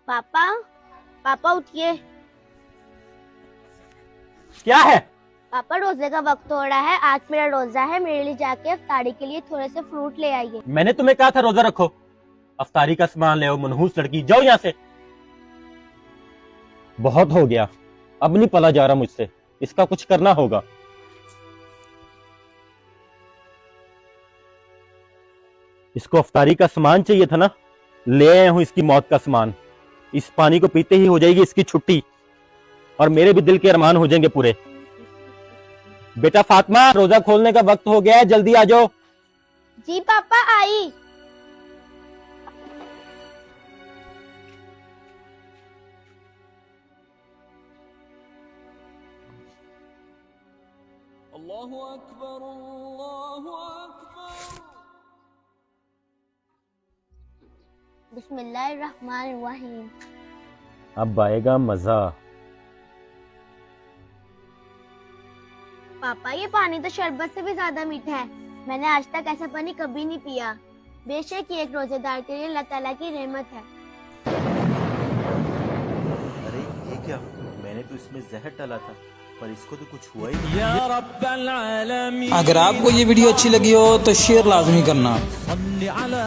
पापा, पापा उठिए। क्या है? पापा रोजे का वक्त हो रहा है, आज मेरा रोजा है, मेरे लिए जाके अफ्तारी के लिए थोड़े से फ्रूट ले आइए। मैंने तुम्हें कहा था रोजा रखो। अफ्तारी का सामान ले आओ, मनहूस लड़की, जाओ यहाँ से। बहुत हो गया, अब नहीं पला जा रहा मुझसे, इसका कुछ करना होगा। इसको अफ्तारी का सामान चाहिए था ना, ले आया हूं इसकी मौत का सामान। इस पानी को पीते ही हो जाएगी इसकी छुट्टी और मेरे भी दिल के अरमान हो जाएंगे पूरे। बेटा फातिमा, रोजा खोलने का वक्त हो गया है, जल्दी आ जाओ। जी पापा, आई। अल्लाहु अकबर, अल्लाहु अकबर। बिस्मिल्लाहिर्रहमानिर्रहीम। अब आएगा मजा। पापा, ये पानी तो शरबत से भी ज्यादा मीठा है। मैंने आज तक ऐसा पानी कभी नहीं पिया। बेशक ये एक रोजेदार के लिए अल्लाह ताला की रहमत है। अरे ये क्या? मैंने तो इसमें जहर डाला था, पर इसको तो कुछ हुआ ही नहीं। या रब्बल आलमीन। अगर आपको ये वीडियो अच्छी लगी हो तो शेयर लाजमी करना।